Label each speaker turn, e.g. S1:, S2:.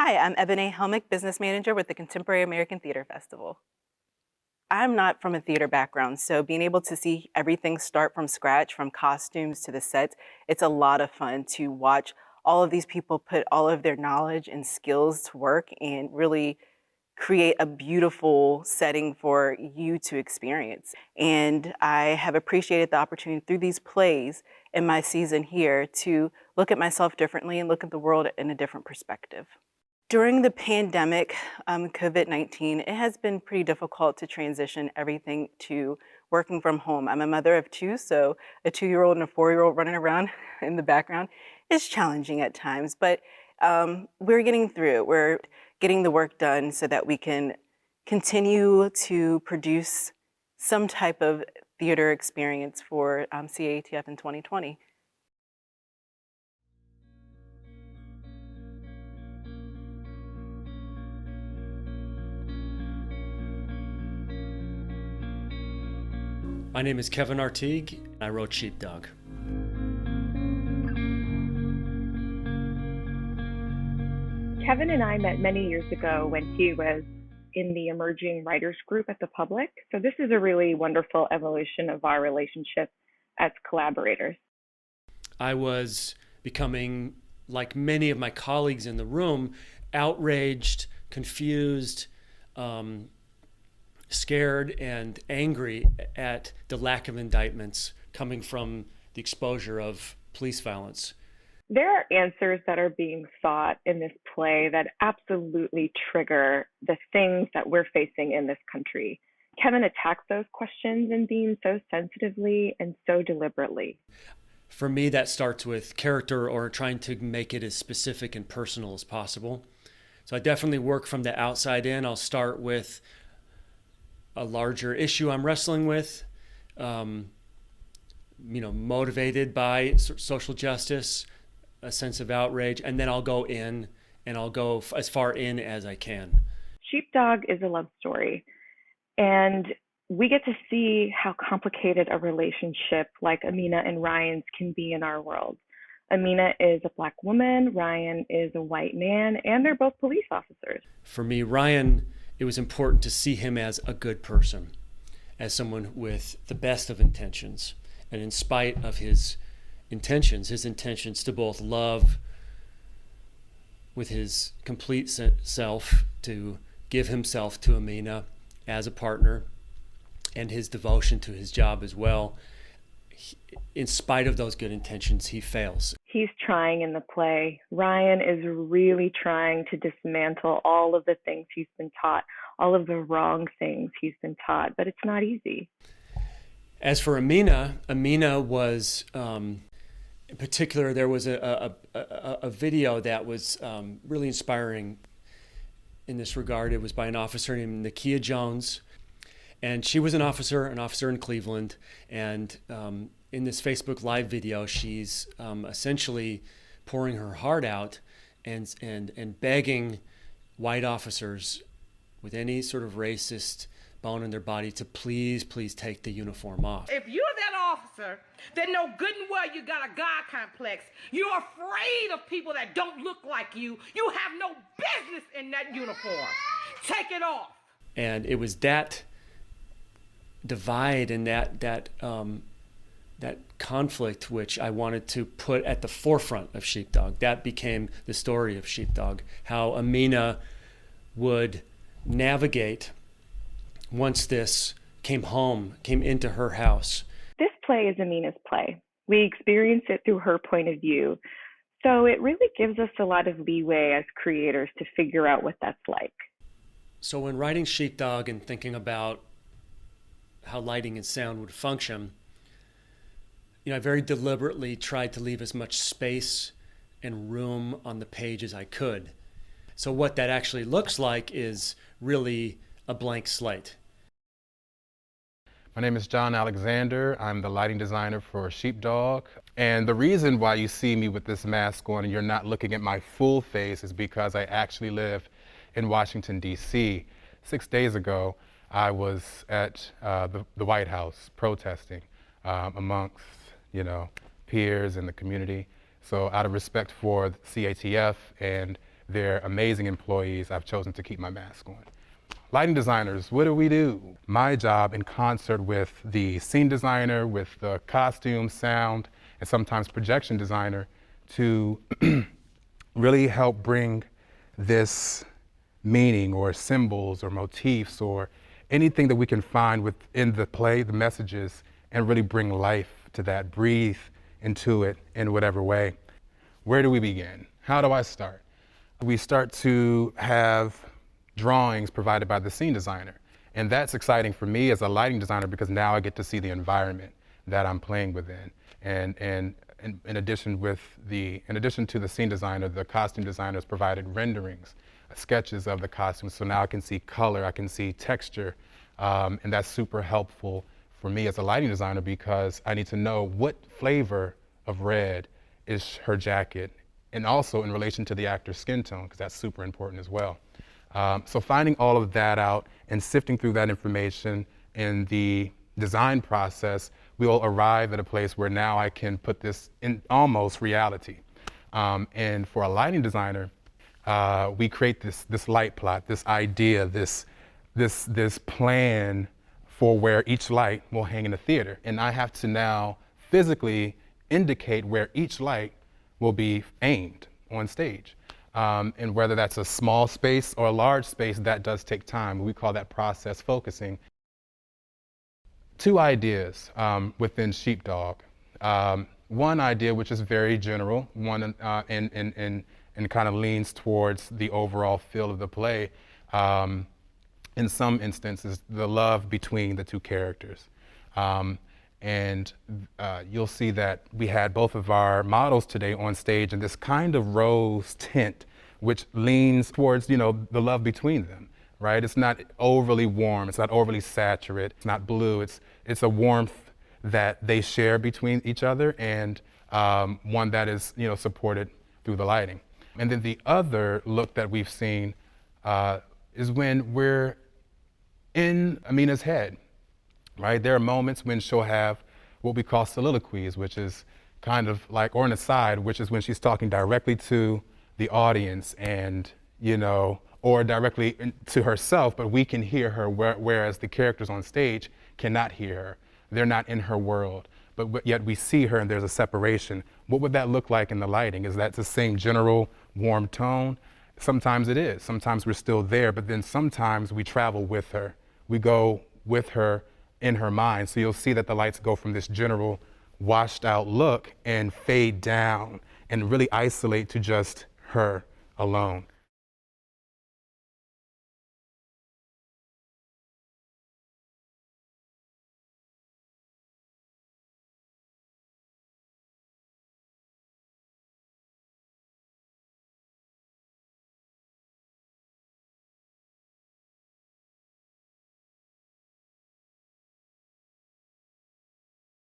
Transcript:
S1: Hi, I'm Ebony Helmick, Business Manager with the Contemporary American Theater Festival. I'm not from a theater background, so being able to see everything start from scratch, from costumes to the sets, it's a lot of fun to watch all of these people put all of their knowledge and skills to work and really create a beautiful setting for you to experience. And I have appreciated the opportunity through these plays in my season here to look at myself differently and look at the world in a different perspective. During the pandemic, COVID-19, it has been pretty difficult to transition everything to working from home. I'm a mother of two, so a 2-year-old and a 4-year-old running around in the background is challenging at times, but we're getting through it. We're getting the work done so that we can continue to produce some type of theater experience for CATF in 2020.
S2: My name is Kevin Artigue, and I wrote Sheepdog.
S3: Kevin and I met many years ago when he was in the emerging writers group at the Public. So this is a really wonderful evolution of our relationship as collaborators.
S2: I was becoming, like many of my colleagues in the room, outraged, confused, scared and angry at the lack of indictments coming from the exposure of police violence.
S3: There are answers that are being sought in this play that absolutely trigger the things that we're facing in this country. Kevin attacks those questions and themes so sensitively and so deliberately.
S2: For me, that starts with character or trying to make it as specific and personal as possible. So I definitely work from the outside in. I'll start with a larger issue I'm wrestling with, motivated by social justice, a sense of outrage, and then I'll go in and I'll go as far in as I can.
S3: Sheepdog is a love story, and we get to see how complicated a relationship like Amina and Ryan's can be in our world. Amina is a Black woman, Ryan is a white man, and they're both police officers.
S2: For me, Ryan, it was important to see him as a good person, as someone with the best of intentions. And in spite of his intentions to both love with his complete self, to give himself to Amina as a partner, and his devotion to his job as well, in spite of those good intentions, he fails.
S3: He's trying in the play. Ryan is really trying to dismantle all of the things he's been taught, all of the wrong things he's been taught, but it's not easy.
S2: As for Amina was, in particular, there was a video that was really inspiring in this regard. It was by an officer named Nakia Jones, and she was an officer in Cleveland, and in this Facebook Live video, she's essentially pouring her heart out and begging white officers with any sort of racist bone in their body to please take the uniform off.
S4: If you're that officer, then know good and well you got a God complex. You're afraid of people that don't look like you. You have no business in that uniform. Take it off.
S2: And it was that divide and that conflict which I wanted to put at the forefront of Sheepdog. That became the story of Sheepdog, how Amina would navigate once this came into her house.
S3: This play is Amina's play. We experience it through her point of view. So it really gives us a lot of leeway as creators to figure out what that's like.
S2: So when writing Sheepdog and thinking about how lighting and sound would function, I very deliberately tried to leave as much space and room on the page as I could. So what that actually looks like is really a blank slate.
S5: My name is John Alexander. I'm the lighting designer for Sheepdog. And the reason why you see me with this mask on and you're not looking at my full face is because I actually live in Washington, D.C. 6 days ago, I was at the White House protesting amongst, peers in the community. So out of respect for CATF and They're amazing employees. I've chosen to keep my mask on. Lighting designers, what do we do? My job, in concert with the scene designer, with the costume, sound, and sometimes projection designer, to really help bring this meaning or symbols or motifs or anything that we can find within the play, the messages, and really bring life to that, breathe into it in whatever way. Where do we begin? How do I start? We start to have drawings provided by the scene designer. And that's exciting for me as a lighting designer because now I get to see the environment that I'm playing within. And in addition to the scene designer, the costume designer has provided renderings, sketches of the costumes. So now I can see color, I can see texture, and that's super helpful for me as a lighting designer because I need to know what flavor of red is her jacket, and also in relation to the actor's skin tone, because that's super important as well. So finding all of that out and sifting through that information in the design process, we'll arrive at a place where now I can put this in almost reality. And for a lighting designer, we create this light plot, this idea, this plan for where each light will hang in the theater. And I have to now physically indicate where each light will be aimed on stage. And whether that's a small space or a large space, that does take time. We call that process focusing. Two ideas within Sheepdog. One idea which is very general, one and kind of leans towards the overall feel of the play. In some instances, the love between the two characters. And you'll see that we had both of our models today on stage in this kind of rose tint, which leans towards, the love between them, right? It's not overly warm, it's not overly saturated, it's not blue, it's a warmth that they share between each other and one that is, supported through the lighting. And then the other look that we've seen is when we're in Amina's head, right? There are moments when she'll have what we call soliloquies, which is kind of like, or an aside, which is when she's talking directly to the audience and, or directly to herself, but we can hear her, whereas the characters on stage cannot hear her. They're not in her world, but yet we see her and there's a separation. What would that look like in the lighting? Is that the same general warm tone? Sometimes it is. Sometimes we're still there, but then sometimes we travel with her. We go with her in her mind. So you'll see that the lights go from this general washed out look and fade down and really isolate to just her alone.